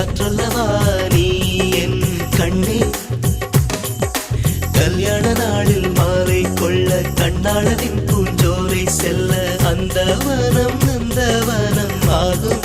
காற்றல்லவா நீ என் கண்ணே. கல்யாண நாளில் மாலை கொள்ள கண்ணாளனின் பூஞ்சோலை செல்ல அந்த வனம் நந்தவனம் ஆகும்.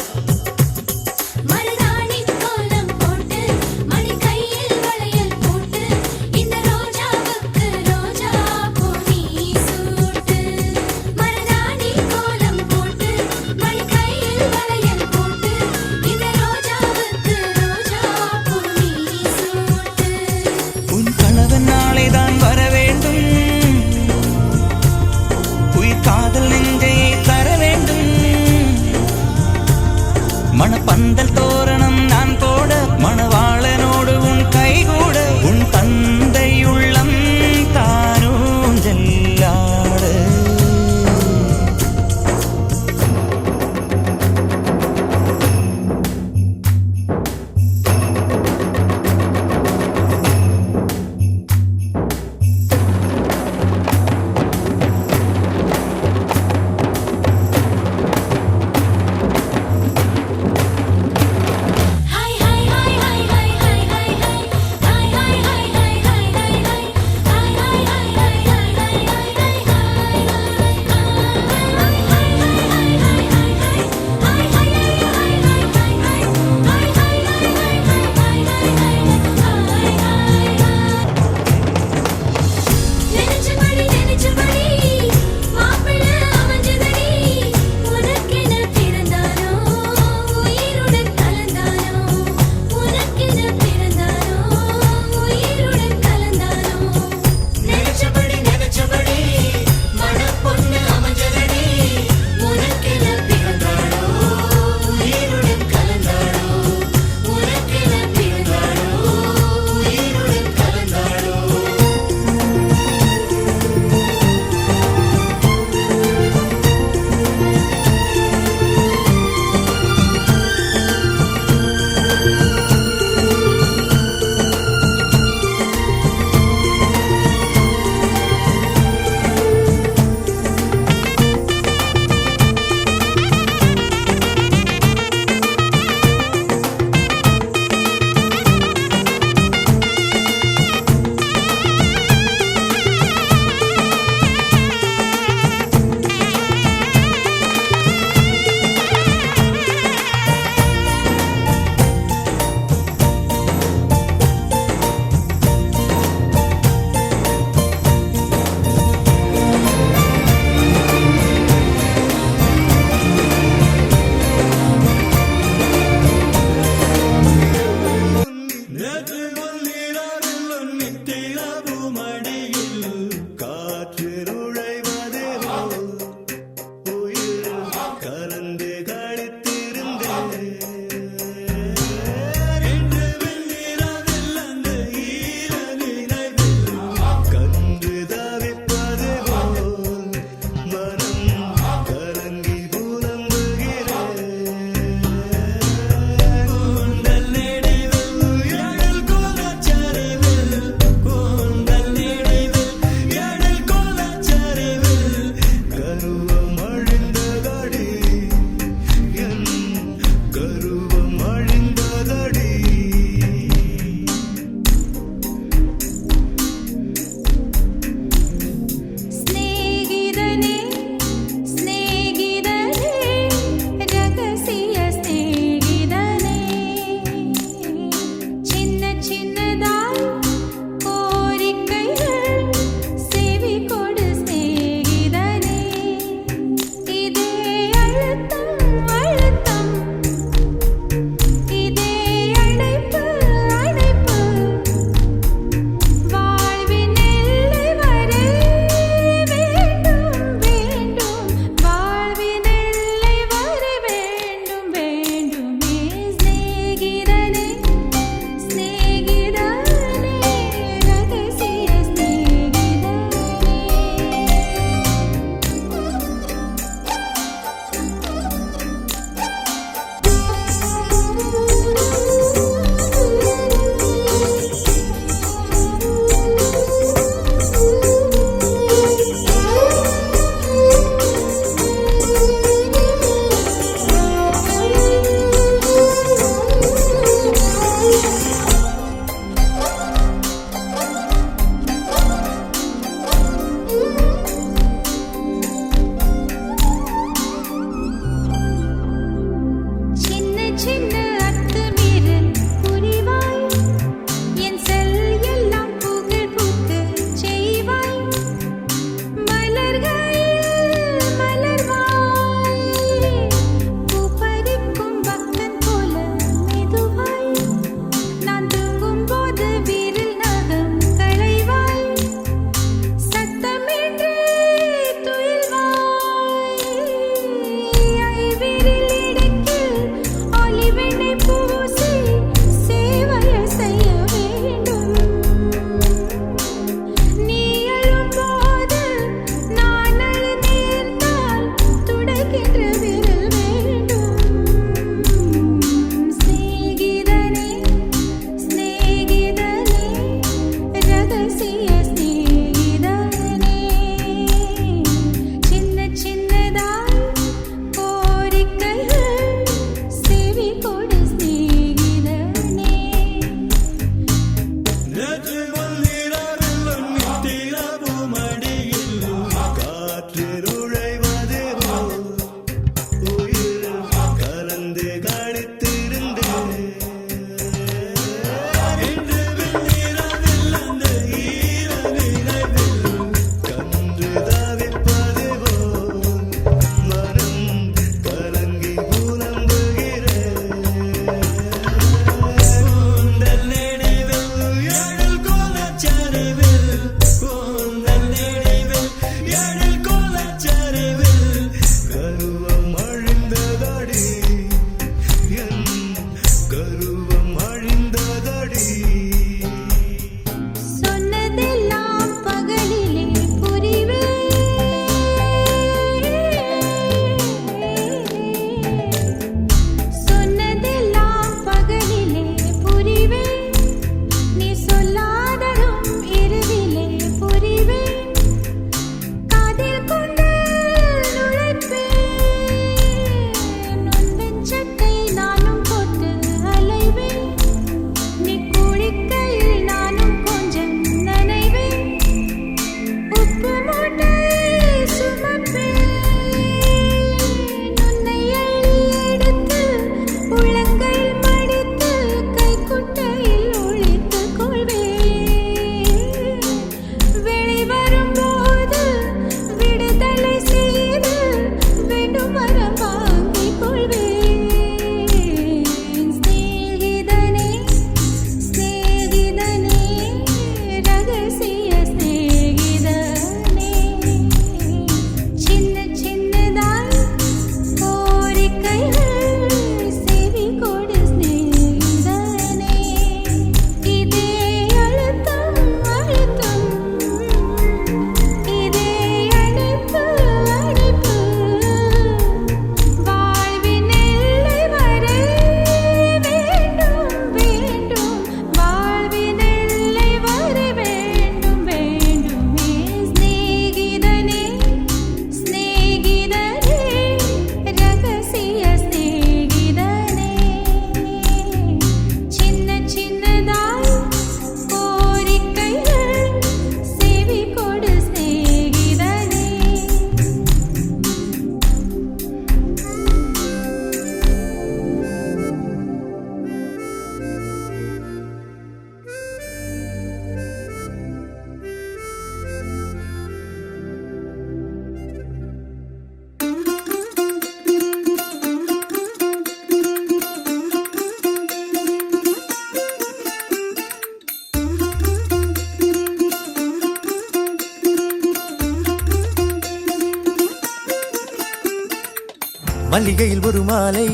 மல்லிகையில் ஒரு மாலை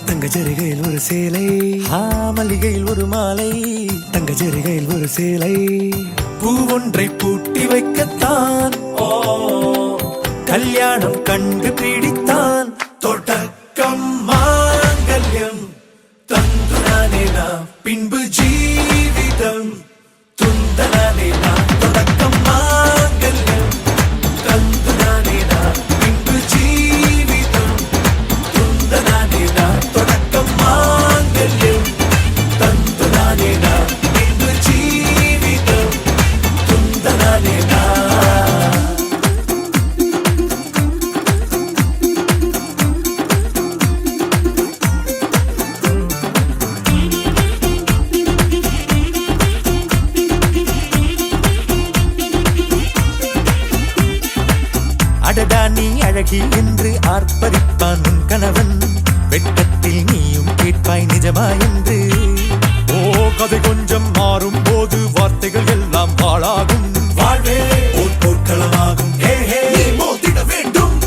தங்க ஜரிகையில் ஒரு சேலை. மல்லிகையில் ஒரு மாலை தங்க ஜரிகையில் ஒரு சேலை. பூ ஒன்றை பூட்டி வைக்கத்தான் கல்யாணம் கண்டு பிடித்தான். தொடக்கம் மாங்கல்யம் தந்துனானே நாம் பின்பு ஜீவிதம் துந்தனானே நாம். தொடக்கம் மாங்கல்யம் தந்துனானே நாம் பின்பு ஜீவிதம் துந்தனானே நாம். தொடக்கம் மாங்கல்யம் தந்துனானே நாம் பின்பு ஜீவிதம் துந்தனானே நாம். அடடா நீ அழகி என்று ஆர்ப்பரிப்பான் உன் கணவன். வெட்கத்தில் நீயும் கேட்பாய் நிஜமா என்று. கதை கொஞ்சம் மாறும் போது வார்த்தைகள் எல்லாம் பாழாகும். வாழ்வே ஒரு போர்க்களமாகும். நீ மோதிட வேண்டும்.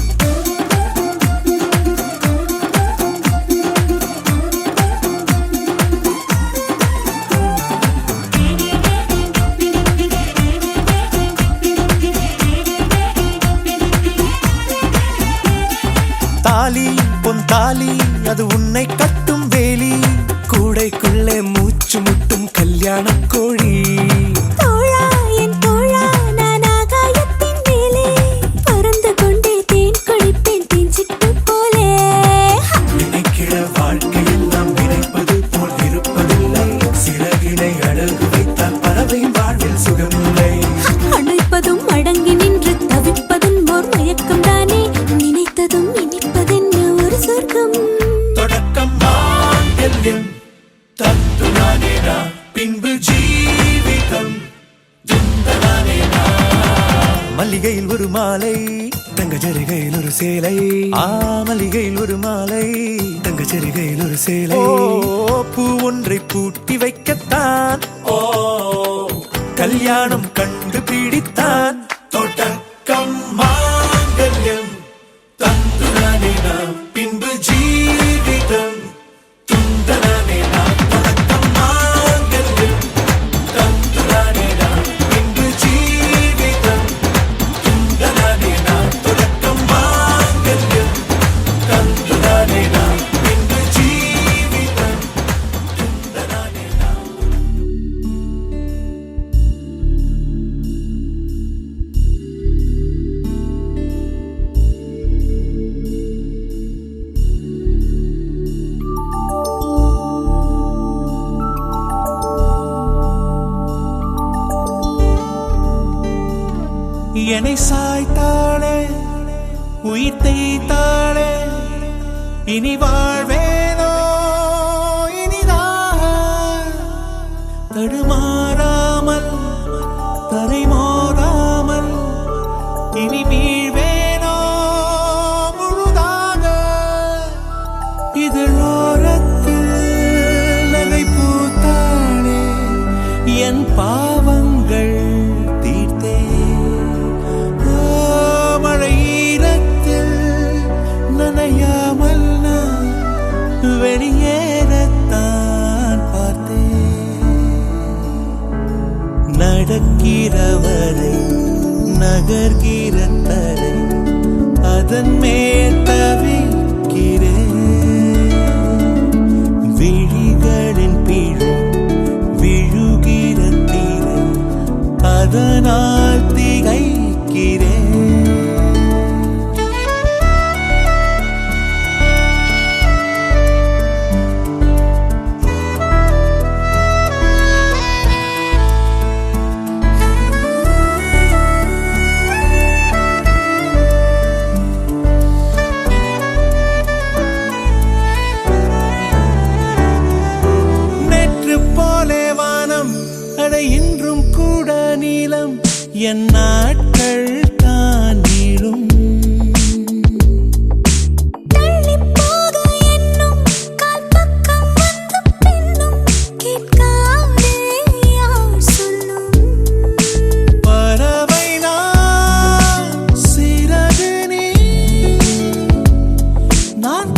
தாலி பொன் தாலி அது உன்னை கட்டும் வேலி. கூடைக்குள்ளே மூச்சு முட்டும் கல்யாண கோழி. தோழா என் தோழா நான் ஆகாயத்தின் மேலே பறந்து கொண்டே தேன் குடிப்பேன் தேஞ்சிட்டு போலே. நினைக்கிற வாழ்க்கையில் நாம் நினைப்பது போல் இருப்பதில்லை. சிறகினை அழகு வைத்தால் பறவை வாழ்வில் சுகமில்லை. அணைப்பதும் அடங்கி நின்று தவிப்பதும் ஓர் மயக்கம் தானே. நினைத்ததும் இனிப்பதென்ன ஒரு சொர்க்கம். தொடக்கம் மாங்கல்யம் தந்துனானே நாம் பின்பு ஜீவிதம் துந்தனானே நாம். மல்லிகையில் ஒரு மாலை தங்க ஜரிகையில் ஒரு சேலை. மல்லிகையில் ஒரு மாலை தங்க ஜரிகையில் ஒரு சேலை. பூ ஒன்றை பூட்டி வைக்கத்தான் கல்யாணம் கண்டு பிடித்தான். தொடக்கம் மாங்கல்யம் தந்துனானே நாம் பின்பு ஜீவிதம் துந்தனானே நாம். தொடக்கம் மாங்கல்யம் தந்துனானே நாம் பின்பு ஜீவிதம் துந்தனானே நாம். தொடக்கம் மாங்கல்யம் தந்துனானே நாம் பின்பு ஜீவிதம் துந்தனானே நாம். என்னை சாய்த்தாளே உயிர் தேய்த்தாளே. இனி வாழ்வேனோ இனிதாக தடுமாறாமல் தரை மோதாமல். இனி வீழ்வேனோ முழுதாக. இதழோரத்தில் நகை பூத்தாளே என் பாவங்கள் தீர்த்தே. மழையீரத்தில் நனையாமல் நான் வெளியேறத்தான் பார்த்தேன். நடக்கிறவரை நகர்கிற தரை அதன் மேல் தவிக்கிறேன். விழிகளின் பிழை விழுகிற தீரை அதனால் திகைக்கிறேன். இன்றும் கூட நீளம் என் நாட்கள் தான் நீளும். பறவை நான் சிறகு நீ நான்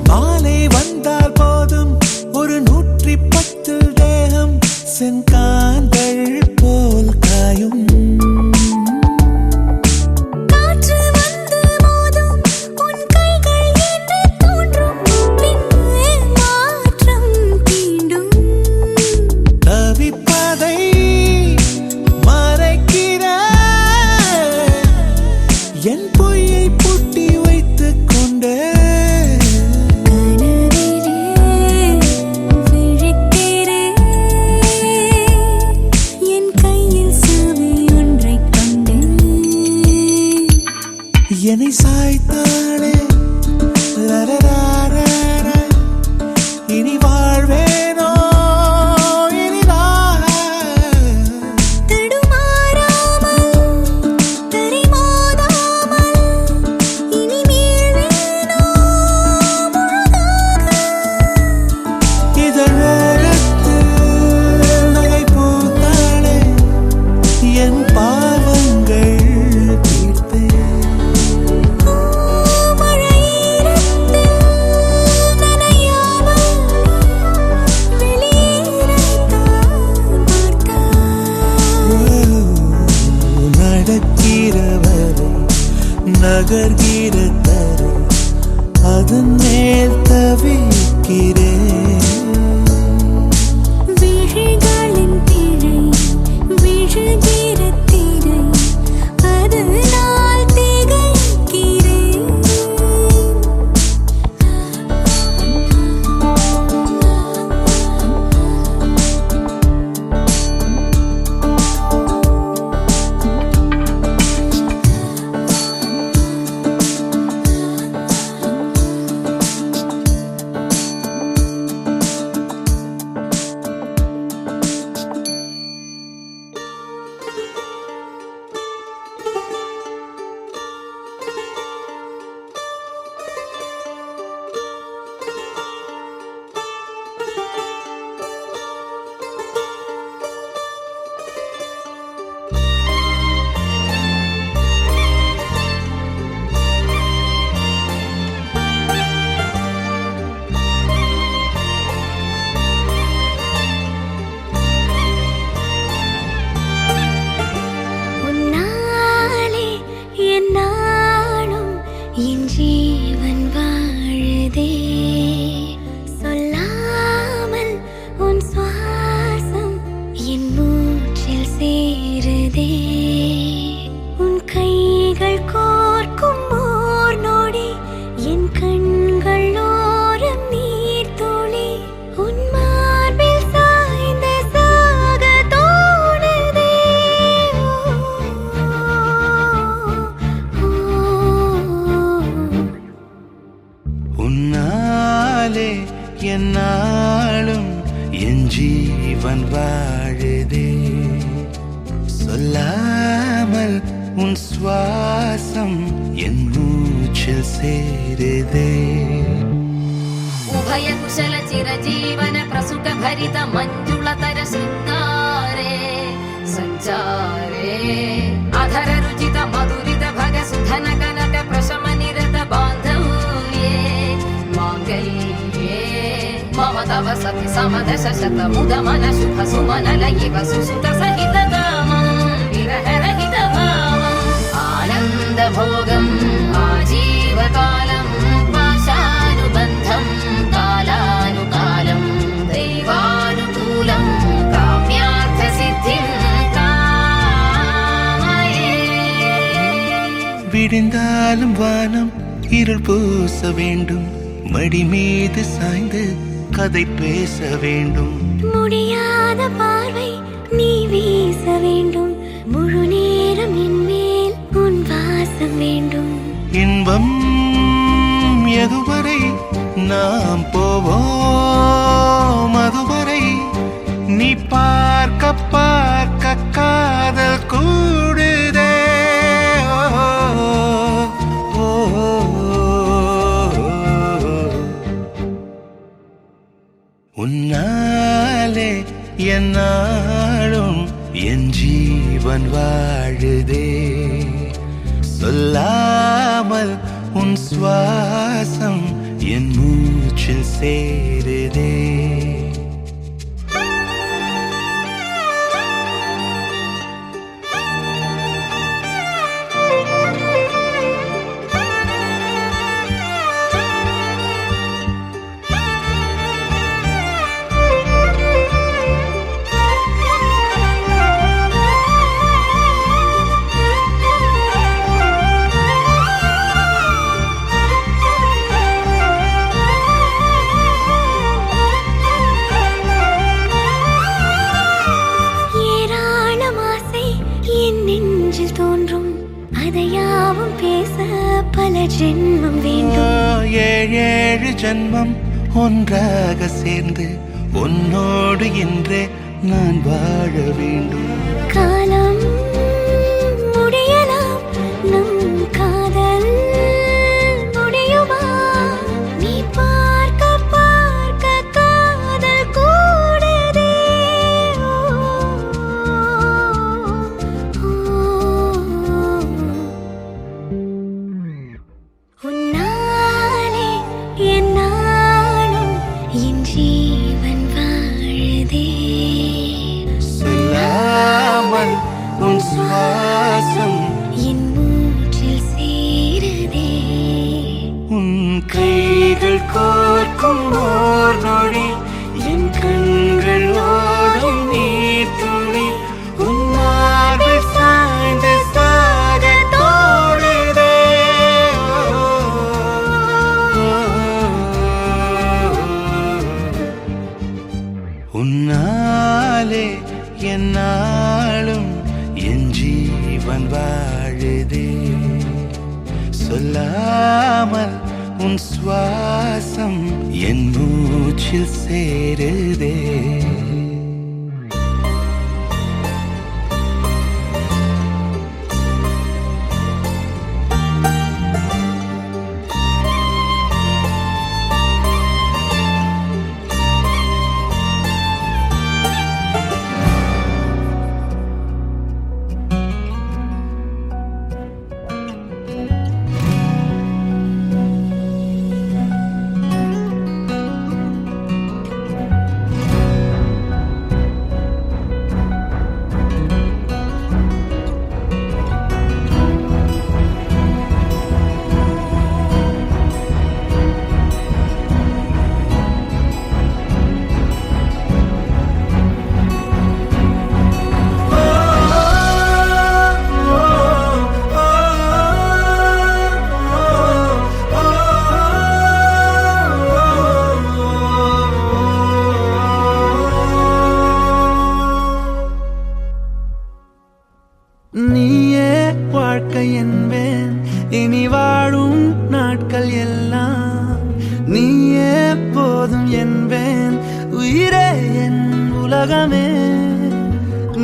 மாலை வந்தால் போதும் ஒரு 110 தேகம் செங்காந்தள் போல் காயும். காற்று வந்து மோதும் உன் கைகள் என்று தோன்றும் பின்னே மாற்றம் தீண்டும். தவிப்பதை மறைக்கிற என் பொய்யை பூட்டி வைத்துக் கொண்டே என்னை சாய்த்தாளே லரராரா, இனி வாழ்வேனோ இனிதாக. தடுமாறாமல் தரிமோதாமல் இனி மீள்வேனோ முழுதாக. இதழோரத்தில் நகை பூத்தாளே என் பாவங்கள் தீர்த்தே. நடக்கிறவரை நகர்கிற தரை அதன் மேல் தவிக்கிறேன். விழிகளின் திரை விழுகிற திரை அதனால் திகைக்கிறேன். உன்னாலே என்னாலும் என் ஜீவன் வாழுதே. சொல்லாமல் உன் சுவாசம் என் மூச்சில் சேருதே. உன் கைகள் கோர்க்கும் ஓர் நொடி என் கண்கள் ஓரம் நீர் துளி. உன் மார்பில் சாய்ந்த சாக தோணுதே. உன்னாலே என்னாலும் என் ஜீவன் வாழுதே. சொல்லாமல் உன் சுவாசம் என் மூச்சில் சேருதே. उभय कुशल चिरजीवन प्रसुख भरित मंजुलतर शृंगारे संचारे अधर रुचित मधुरित भग सुधन कनक प्रशम निरत बांधव्ये मांगल्ये मम तव सति समदश शत मुद मन शुभ सुमन लयिव सुसुत सहित कामं विरह रहित भावम् आनंद भोगं आजीवकालं पाशानुबन्धं कालानुकालं दैवानुकूलं काम्यार्थ सिद्धिं कामये. விடிந்தாலும் வானம் இருள் பூச வேண்டும். மடி மீது சாய்ந்து கதை பேச வேண்டும். முடியாத பார்வை நீ வீச வேண்டும். முழு நேரம் என் மேல் உன் வாசம் வேண்டும். இன்பம் எதுவரை நாம் போவோம் அதுவரை நீ பார்க்க பார்க்க காதல் கூடுதே. ஓ, ஓ, உன்னாலே என்னாலும் என் ஜீவன் வாழுதே. சொல்லாமல் உன் சுவாசம் என் மூச்சில் சேருதே. அதையாவும் பேச பல ஜென்மம் வேண்டும். ஏழு ஜென்மம் ஒன்றாக சேர்ந்து உன்னோடு என்றே நான் வாழ வேண்டும். காலம் முடியலாம், நம் காதல் முடியுமா? நீ பார்க்க பார்க்க காதல் கூடுதே. உன்னாலே என் நாளும் என் ஜீவன் வாழுதே. சொல்லாமல் உன் சுவாசம் என் மூச்சில் சேருதே. உன் கைகள் கோர்க்கும் ஓர் நொடி என் கண்கள் ஓடும் நீர் துளி உன் மார்பில் சாய்ந்து சாக தோடுதே. உன்னாலே என் நாளும் என் ஜீவன் வாழுதே. சொல்லாமல் உன் சுவாசம் என் மூச்சில் சேருதே. நீயே வாழ்க்கை என்பேன் இனி வாழும் நாட்கள் எல்லாம். நீயே போதும் என்பேன் உயிரே என் உலகமே.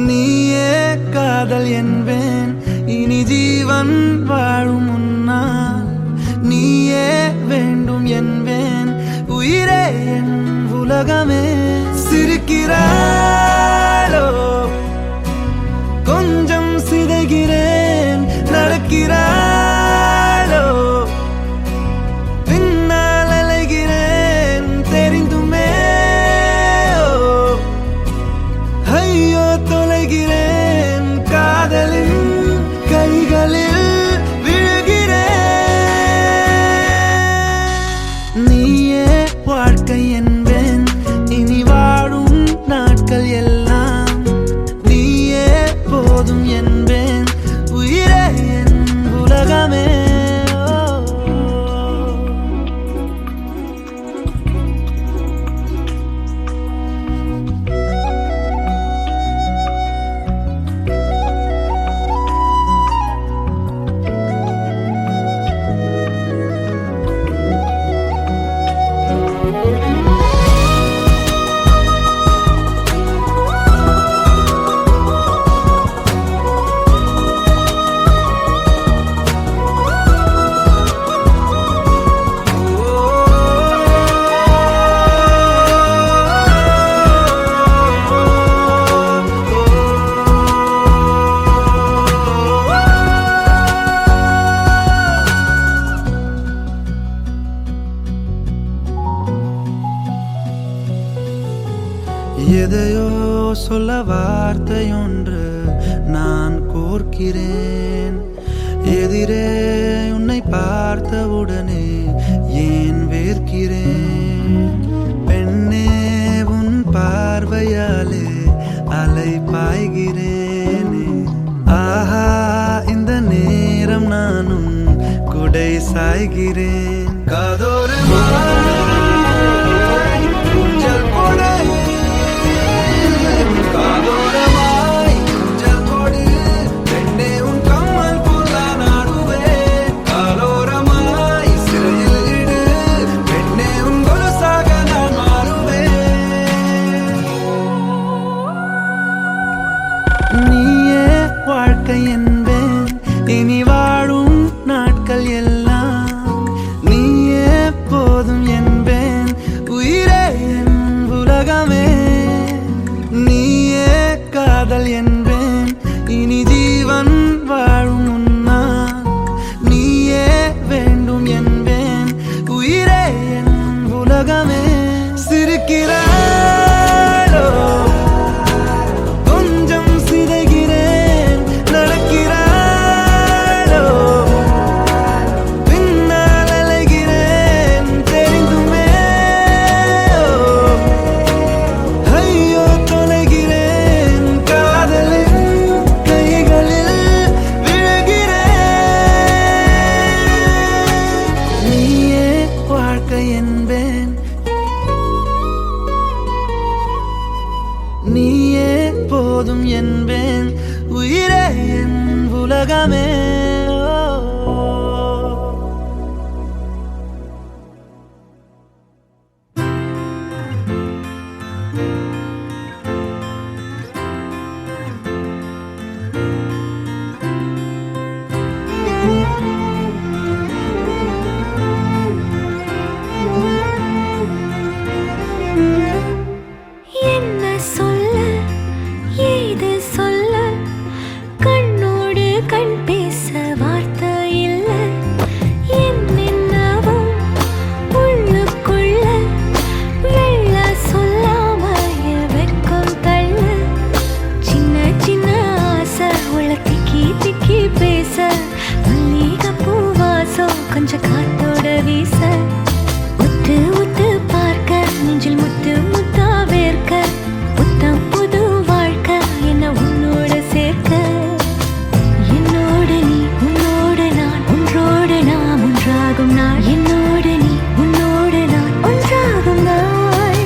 நீயே காதல் என்பேன் இனி ஜீவன் வாழும் முன்னால். நீயே வேண்டும் என்பேன் உயிரே என் உலகமே. சிரிக்கிறாளோ கொஞ்சம் சிதைகிறேன், நடக்கிறாளோ பின்னால் அலைகிறேன் தெரிந்துமே. ஐயோ தொலைகிறேன் காதலின் கைகளில் விழுகிறேன். நீயே வாழ்க்கை என்பேன் இனி வாழும் நாட்கள் எல்லாம். நீயே போதும் என்பேன் உயிரே என் உலகமே. எதையோ சொல்ல வார்த்தையொன்று நான் கோர்க்கிறேன். எதிரே உன்னை பார்த்தவுடனே ஏன் வேர்க்கிறேன்? பெண்ணே உன் பார்வையாலே அலை பாய்கிறேனே. ஆஹா இந்த நேரம் நானும் குடை சாய்கிறேன். காதோரமாய் ஊஞ்சல் கொடு, காதோரமாய் ஊஞ்சல் கொடு, பெண்ணே உன் கம்மல் போல நாடுவேன். காலோரமாய் சிறையில் இடு, பெண்ணே உன் கொலுசாக நான் மாறுவேன். நீயே வாழ்க்கை என்பேன் இனி வாழும் நாட்கள் எல்லாம். நீயே போதும் என்பேன் உயிரே என் உலகமே. நீயே காதல் என்பேன் இனி ஜீவன் வாழும் உன்னால். நீயே வேண்டும் என்பேன் உயிரே என் உலகமே. சிரிக்கிறாளோ கொஞ்சம் சிதைகிறேன், நடக்கிறாளோ பின்னால் அலைகிறேன் தெரிந்துமே. ஐயோ தொலைகிறேன், காதலின் கைகளில் விழுகிறேன். நீயே வாழ்க்கை என்பேன், நீயே போதும் என்பேன் உயிரே என் உலகமே. என்ன சொல்ல ஏது சொல்ல, கண்ணோடு கண் பேச வார்த்தை இல்ல. என்னென்னவோ உள்ளுக்குள்ள வெள்ள சொல்லாம வெக்கம் தள்ள. சின்ன சின்ன ஆசை உள்ள திக்கி திக்கி பேச, மல்லிகை பூவாசம் கொஞ்சம் காத்தோட வீச. உத்து உத்து பார்க்க நெஞ்சில் முத்து முத்தா வேர்க்க. புத்தம் புது வாழ்க்கை என்ன உன்னோட சேர்க்க. என்னோடு நீ உன்னோடு நான் ஒன்றோடு நாம் ஒன்றாகும் நாள். என்னோடு நீ உன்னோடு நான் ஒன்றாகும் நாள்.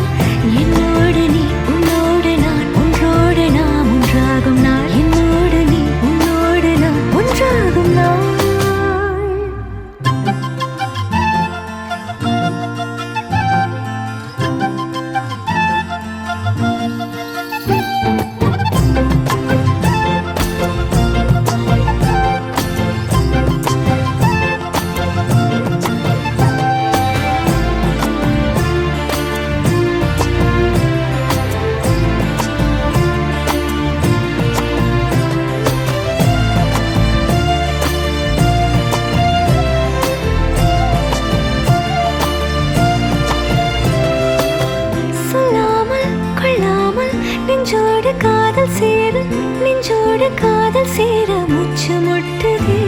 என்னோடு நீ உன்னோடு நான் ஒன்றோடு நாம் ஒன்றாகும் நாள். என்னோடு நீ உன்னோடு நான் ஒன்றாகும் நாள். சொல்லாமல் கொள்ளாமல் நெஞ்சோடு காதல் சேர, நெஞ்சோடு காதல் சேர மூச்சு முட்டுதே.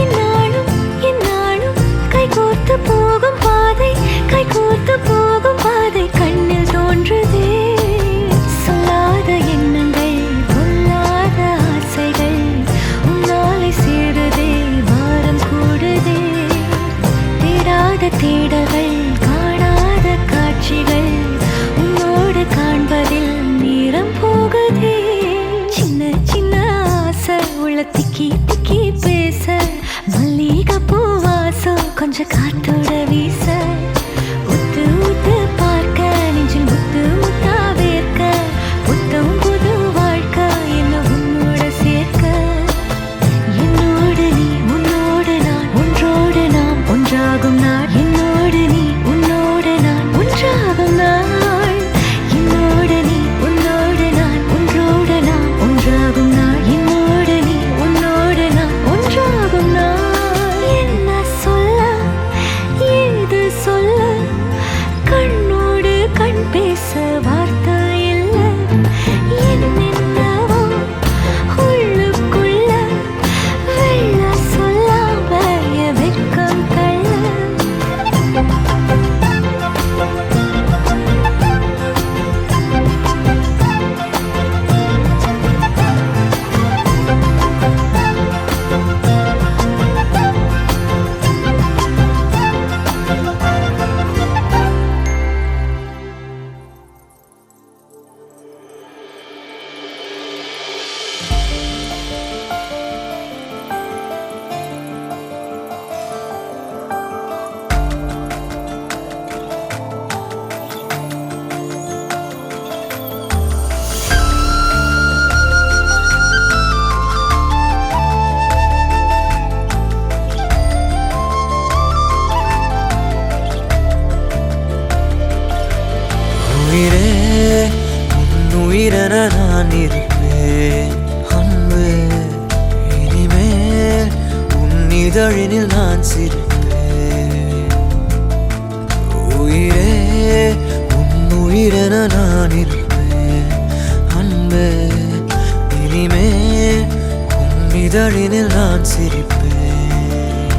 என்னாலும் என்னாலும் கைகோர்த்து போகும் பாதை, கைகோர்த்து போகும் பாதை கண்ணில் தோன்றுதே. சொல்லாத எண்ணங்கள் கொள்ளாத ஆசைகள் உன்னாலை சேருதே, வாரம் கூடுதே. தேடாத தேடல்கள் காணாத காட்சிகள் உன்னோடு காண்பதில் நேரம் போகுதே. சின்ன சின்ன ஆசை உள்ள திக்கி திக்கி பேச, மல்லிகை பூவாசம் கொஞ்சம் காத்தோட வீச. உத்து உத்து பார்க்க நெஞ்சில் முத்து முத்தா வேர்க்க. புத்தம் புது வாழ்க்கை என்ன உன்னோட சேர்க்க. என்னோடு நீ உன்னோடு நான் ஒன்றோடு நாம் ஒன்றாகும் நாள். என்னோடு நீ உன்னோடு நான் ஒன்றாகும் நாள். என்னோடு நீ உன்னோடு நான் ஒன்றோடு நாம் ஒன்றாகும் நாள். என்னோடு நீ உன்னோடு நான் ஒன்றாகும் நாள். என்ன சொல்ல நான் இருப்பேன் அன்பே. இனிமேல் உன் இதழினில் நான் சிரிப்பேன் உயிரே. உன் உயிரென நான் இருப்பேன் அன்பே. இனிமேல் உன் இதழினில் நான் சிரிப்பேன்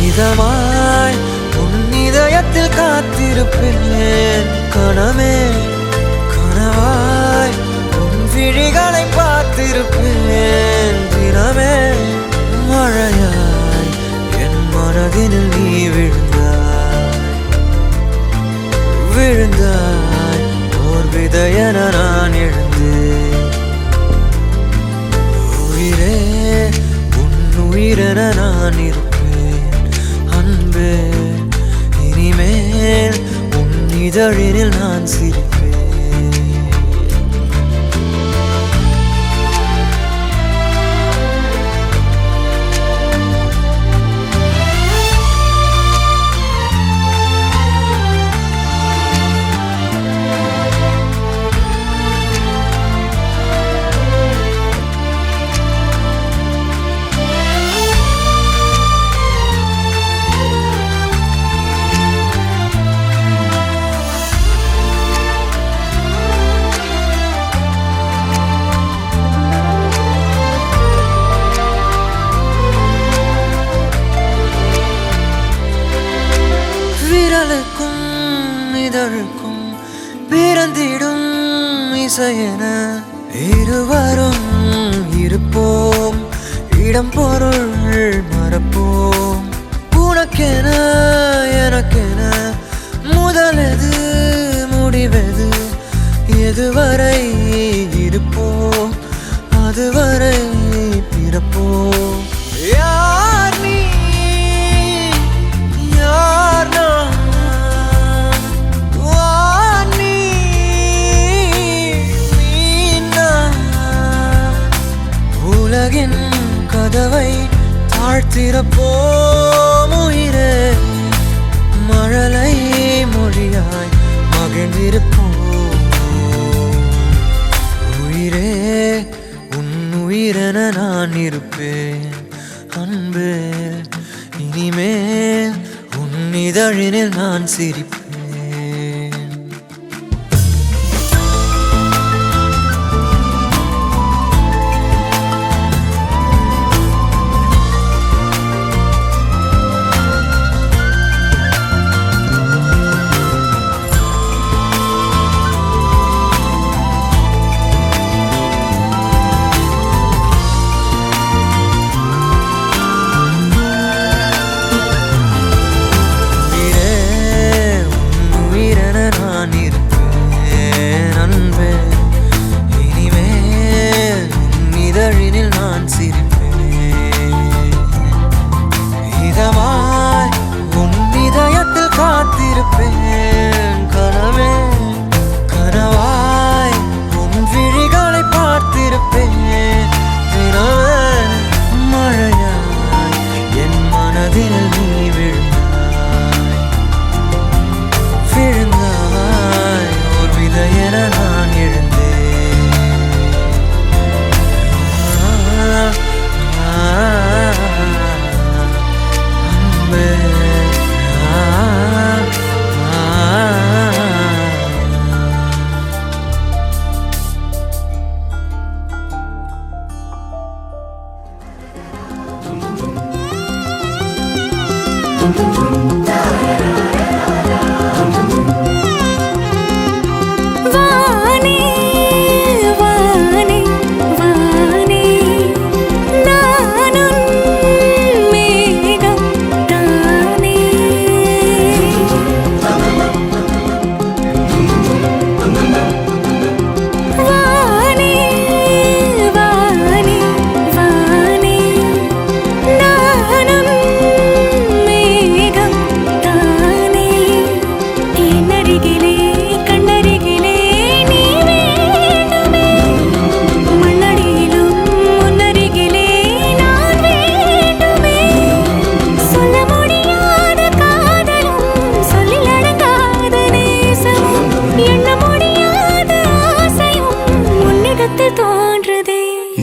இதமாய். உன் இதயத்தில் காத்திருப்பேன் கனமே. கனவாய் உன் விழிகளை பார்த்திருப்பேன் தினமே. மழையாய் என் மனதினில் நீ விழுந்தாய் ஓர் விதையென நான் எழுந்தேன் உயிரே. உன் உயிரென நான் இருப்பேன் அன்பே. இனிமேல் உன் இதழினில் நான் சிரிப்பேன். விரலுக்கும் இதழுக்கும் பிறந்திடும் இசையென இருவரும் இருப்போம். இடம் பொருள் மறப்போம். உனக்கென எனக்கென முதலெது முடிவெது. எதுவரை இருப்போம் அதுவரை பிறப்போம். யார் நீ யார் நான். வானி நீ நான். உலகின் கதவை தாழ்த்திறப்போம் உயிரே. மழலை மொழியாய் மகிழ்ந்திருப்போம் உயிரே. உன் உயிரென நான் இருப்பேன் அன்பே. இனிமேல் உன் இதழினில் நான் சிரிப்பேன். மேகம்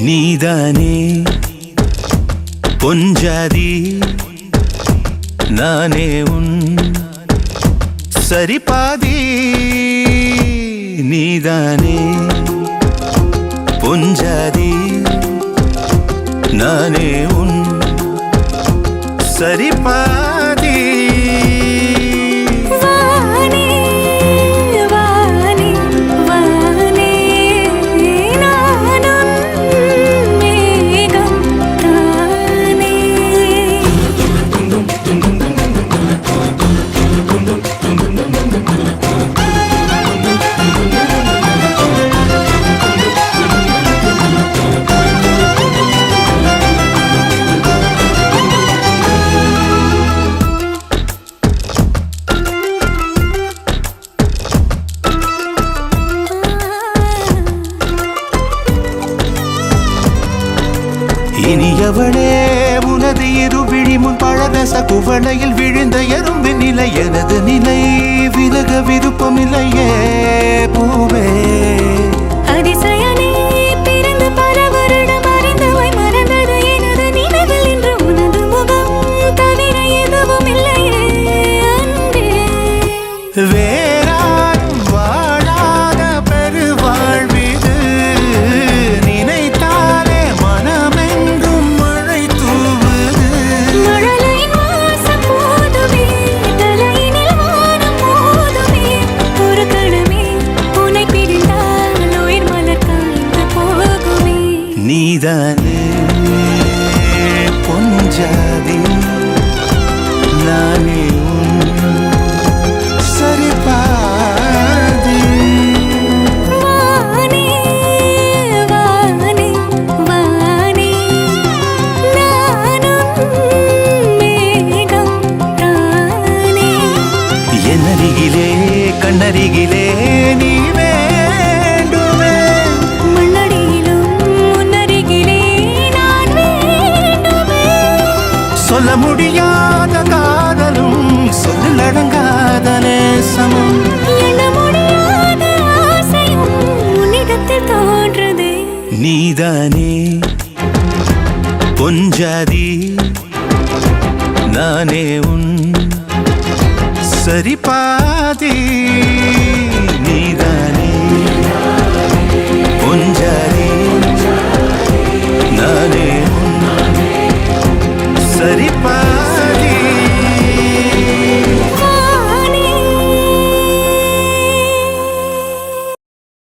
நீதானே பொஞ்சாதி நானே உன் சரிபாதி நீதானே பொஞ்சாதி நானே உன் சரிபாதி வானே வானே வானே நானும் மேகம் தானே இனியவளே உனது இருவிழி முன் பழரச குவளையில் விழுந்த எறும்பின் நிலை எனது நிலை விலக விருப்பமில்லையே பூவே அதிசயனே பிறந்து பல வருடம் அறிந்தவை மறந்தது எனது நினைவில் இன்று உனது முகம் தவிர எதுவும் இல்லையே அன்பே வேறாரும் வாழாத பெருவாழ்விது நினைத்தாலே மனமென்றும் மழை தூவுது மழலையின் வாசம் போதுமே தலையினில் வானம் மோதுமே ஒரு கணமே உன்னை பிரிந்தால் உயிர் மலர் காய்ந்து போகுமே நீதானே பொஞ்சாதி நானே உன் சரிபாதி வானே வானே வானே நானும் மேகம் தானே என்னருகிலே கண்ணருகிலே நீ வேண்டுமே மண்ணடியிலும் முன்னருகிலே நான் வேண்டுமே சொல்ல முடியாத காதலும் சொல்லில் அடங்காத நேசமும் எண்ண முடியாத ஆசையும் உன்னிடத்தில் தோன்றுதே நீதானே பொஞ்சாதி நானே உன் சரிபாதி